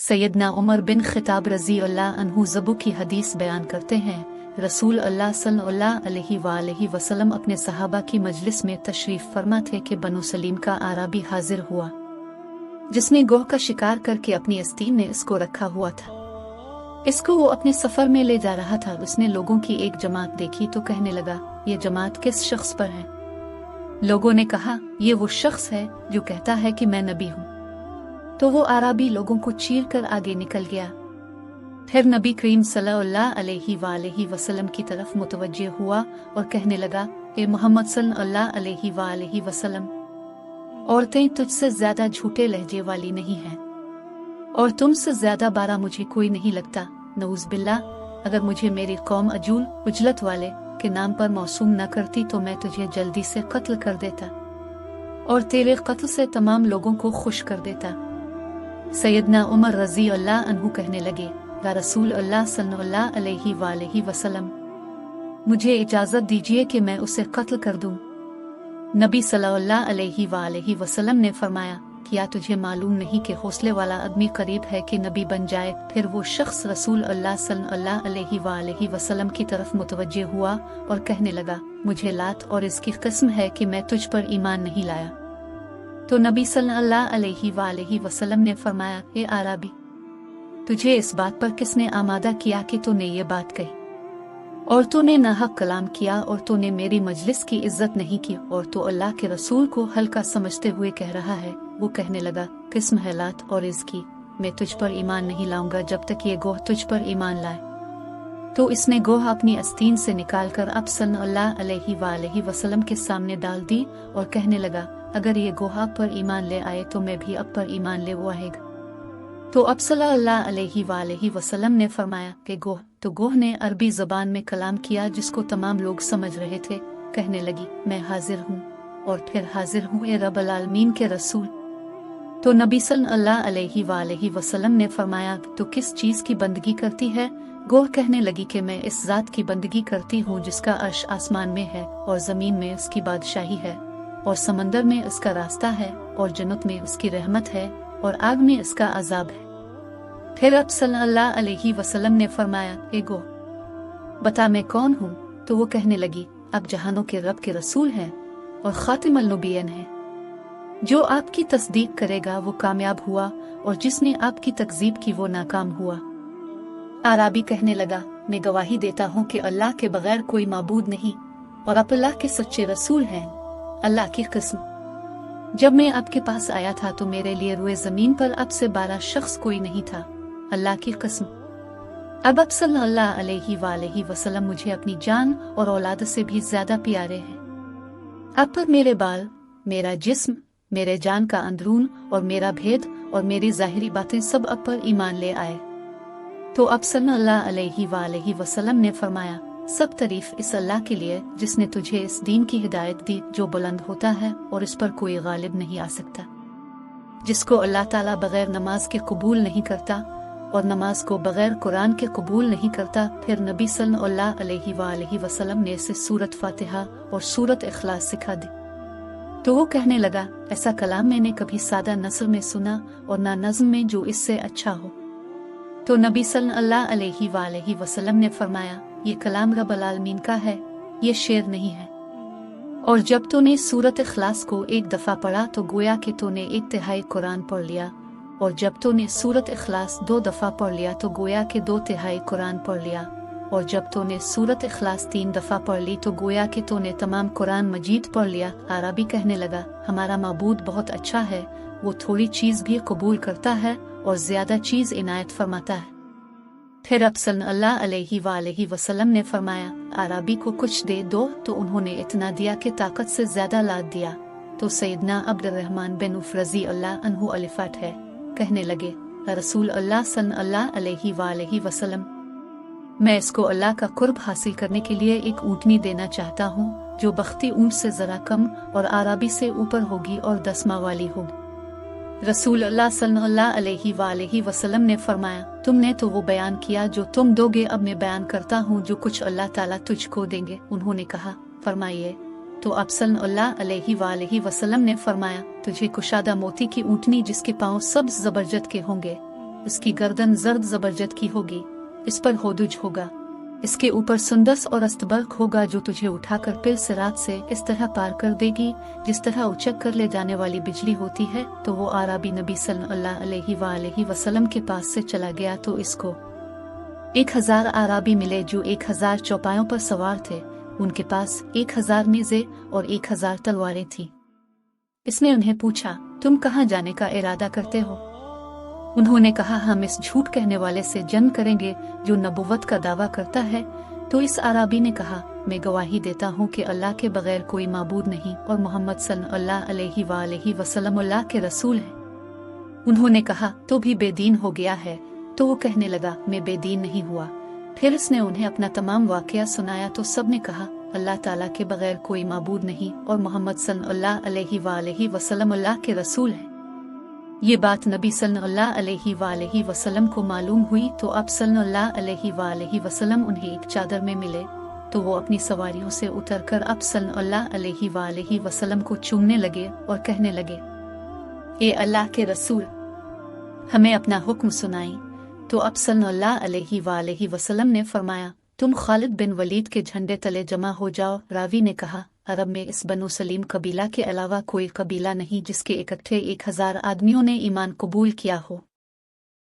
सैयदना उमर बिन खिताब रज़ी अल्लाह अन्हु ज़बू की हदीस बयान करते हैं, रसूल अल्लाह सल्लल्लाहु अलैहि वसल्लम अपने सहाबा की मजलिस में तशरीफ़ फरमा थे कि बनु सलीम का आराबी हाजिर हुआ, जिसने गोह का शिकार करके अपनी आस्तीन में इसको रखा हुआ था। इसको वो अपने सफ़र में ले जा रहा था। उसने लोगों की एक जमात देखी तो कहने लगा, ये जमात किस शख्स पर है? लोगों ने कहा, ये वो शख्स है जो कहता है कि मैं नबी हूँ। तो वो आराबी लोगों को चीर कर आगे निकल गया। फिर नबी करीम सल्लल्लाहु अलैहि वसल्लम की तरफ मुतवज्जे हुआ और कहने लगा, ए मोहम्मद सल्लल्लाहु अलैहि वसल्लम, औरतें तुझसे ज्यादा झूठे लहजे वाली नहीं हैं और तुमसे ज्यादा बारा मुझे कोई नहीं लगता। नऊज़ बिल्लाह, अगर मुझे मेरी कौम अजूल उजलत वाले के नाम पर मौसूम न करती तो मैं तुझे जल्दी से कत्ल कर देता और तेरे कत्ल से तमाम लोगों को खुश कर देता। सैयदना उमर रज़ी अल्लाह अन्हु कहने लगे, या रसूल अल्लाह सल्लल्लाहु अलैहि वसल्लम, मुझे इजाजत दीजिए कि मैं उसे कत्ल कर दूं। नबी सल्लल्लाहु अलैहि वसल्लम ने फरमाया, क्या तुझे मालूम नहीं कि हौसले वाला आदमी करीब है कि नबी बन जाए? फिर वो शख्स रसूल अल्लाह सल्लल्लाहु अलैहि वसल्लम की तरफ मुतवज्जे हुआ और कहने लगा, मुझे लात और इसकी कसम है कि मैं तुझ पर ईमान नहीं लाया। तो नबी सल्लल्लाहु अलैहि वसल्लम ने फरमाया, ए आराबी, तुझे इस बात पर किसने आमादा किया कि तूने ये बात कही और तूने नाहक कलाम किया और तूने मेरी मजलिस की इज्जत नहीं की और तू अल्लाह के रसूल को हल्का समझते हुए कह रहा है? वो कहने लगा, किस्म है लात और इसकी, मैं तुझ पर ईमान नहीं लाऊंगा जब तक ये गोह तुझ पर ईमान लाए। तो इसने गोह अपनी आस्तीन से निकालकर अब सल्लल्लाहु अलैहि वसल्लम के सामने डाल दी और कहने लगा, अगर ये गोह आप पर ईमान ले आए तो मैं भी अब पर ईमान ले वो आएगा। तो अब सल्लल्लाहु अलैहि वसल्लम ने फरमाया कि गोह। तो गोह ने अरबी ज़बान में कलाम किया जिसको तमाम लोग समझ रहे थे। कहने लगी, मैं हाजिर हूँ और फिर हाजिर हूँ ए रब्बुल आलमीन के रसूल। तो नबी सल्लल्लाहु अलैहि वसल्लम ने फरमाया, तो किस चीज़ की बंदगी करती है? गोह कहने लगी कि मैं इस ज़ात की बंदगी करती हूँ जिसका अर्श आसमान में है और ज़मीन में उसकी बादशाही है और समंदर में उसका रास्ता है और जन्नत में उसकी रहमत है और आग में उसका अजाब है। फिर अब सल्लल्लाहु अलैहि वसल्लम ने फरमाया, ए गोह, बता मैं कौन हूँ? तो वो कहने लगी, आप जहानों के रब के रसूल हैं और खातिमुल नबिय्यीन हैं। जो आपकी तस्दीक करेगा वो कामयाब हुआ और जिसने आपकी तकजीब की वो नाकाम हुआ। आराबी कहने लगा, मैं गवाही देता हूँ कि अल्लाह के बगैर कोई माबूद नहीं और आप अल्लाह के सच्चे रसूल हैं। अल्लाह की कसम, जब मैं आपके पास आया था तो मेरे लिए रुए जमीन पर अब से 12 शख्स कोई नहीं था। अल्लाह की कसम, अब आप सल्लल्लाहु अलैहि वसल्लम मुझे अपनी जान और औलाद से भी ज्यादा प्यारे हैं। अब पर मेरे बाल, मेरा जिस्म, मेरे जान का अंदरून और मेरा भेद और मेरी जाहिरी बातें सब अब पर ईमान ले आए। तो अब सल्लल्लाहु अलैहि वसल्लम ने फरमाया, सब तारीफ इस अल्लाह के लिए जिसने तुझे इस दीन की हिदायत दी जो बुलंद होता है और इस पर कोई गालिब नहीं आ सकता, जिसको अल्लाह ताला बगैर नमाज के कबूल नहीं करता और नमाज को बगैर कुरान के कबूल नहीं करता। फिर नबी सल्लल्लाहु अलैहि वसल्लम ने इसे सूरत फातिहा और सूरत इखलास सिखा दी। तो वो कहने लगा, ऐसा कलाम मैंने कभी सादा नस्र में सुना और ना नज़्म में जो इससे अच्छा हो। तो नबी सल्लल्लाहु अलैहि वसल्लम ने फरमाया, ये कलाम रब्बुल आलमीन का है, ये शेर नहीं है। और जब तूने सूरत इखलास को एक दफा पढ़ा तो गोया कि तूने 1/3 कुरान पढ़ लिया और जब तूने सूरत इखलास 2 दफा पढ़ लिया तो गोया कि 2/3 कुरान पढ़ लिया और जब तूने सूरत इखलास 3 दफा पढ़ ली तो गोया कि तूने तमाम कुरान मजीद पढ़ लिया। आराबी कहने लगा, हमारा माबूद बहुत अच्छा है, वो थोड़ी चीज भी कबूल करता है और ज्यादा चीज इनायत फरमाता है। फिर अब सल्लल्लाहु अलैहि वसल्लम ने फरमाया, आराबी को कुछ दे दो। तो उन्होंने इतना दिया कि ताकत से ज्यादा लाद दिया। तो सैयदना अब्दुर्रहमान बिन उफ रज़ी अल्लाह अन्हु अलिफाट है, कहने लगे, रसूल अल्लाह सल्लल्लाहु अलैहि वसल्लम, मैं इसको अल्लाह का कुर्ब हासिल करने के लिए एक ऊँटनी देना चाहता हूँ जो बख्ती ऊँट से जरा कम और आराबी से ऊपर होगी और 10 माह वाली होगी। रसूल अल्लाह सल्लल्लाहु अलैहि वसल्लम ने फरमाया, तुमने तो वो बयान किया जो तुम दोगे, अब मैं बयान करता हूँ जो कुछ अल्लाह ताला तुझको देंगे। उन्होंने कहा, फरमाइए। तो आप सल्लल्लाहु अलैहि वसल्लम ने फरमाया, तुझे कुशादा मोती की ऊँटनी जिसके पाँव सब्ज जबरजद के होंगे इसकी गर्दन जर्द जबरजद की होगी, इस पर होदुज होगा, इसके ऊपर सुंदस और अस्तबर्क होगा जो तुझे उठाकर पिल सिरात से इस तरह पार कर देगी जिस तरह उचक कर ले जाने वाली बिजली होती है। तो वो आराबी नबी सल्लल्लाहु अलैहि वसल्लम के पास से चला गया तो इसको 1000 आराबी मिले जो 1000 चौपायों पर सवार थे। उनके पास 1000 नेज़े और 1000 तलवारें थीं। इसने उन्हें पूछा, तुम कहाँ जाने का इरादा करते हो? उन्होंने कहा, हम इस झूठ कहने वाले से जंग करेंगे जो नबुव्वत का दावा करता है। तो इस आराबी ने कहा, मैं गवाही देता हूँ कि अल्लाह के बगैर कोई माबूद नहीं और मोहम्मद सल्लल्लाहु अलैहि वसल्लम अल्लाह के रसूल हैं। उन्होंने कहा, तो भी बेदीन हो गया है? तो वो कहने लगा, मैं बेदीन नहीं हुआ। फिर उसने उन्हें अपना तमाम वाकया सुनाया तो सब ने कहा, अल्लाह ताला के बगैर कोई माबूद नहीं और मोहम्मद सल्लल्लाहु अलैहि वसल्लम अल्लाह के रसूल हैं। ये बात नबी सल्लल्लाहु अलैहि वसल्लम को मालूम हुई तो अब सल्लल्लाहु अलैहि वसल्लम उन्हें एक चादर में मिले तो वो अपनी सवारियों से उतरकर अब सल्लल्लाहु अलैहि वसल्लम को चूमने लगे और कहने लगे, ए अल्लाह के रसूल, हमें अपना हुक्म सुनाई। तो अब सल्लल्लाहु अलैहि वसल्लम ने फरमाया, तुम खालिद बिन वलीद के झंडे तले जमा हो जाओ। रावी ने कहा, अरब में इस बनु सलीम कबीला के अलावा कोई कबीला नहीं जिसके इकट्ठे 1000 आदमियों ने ईमान कबूल किया हो।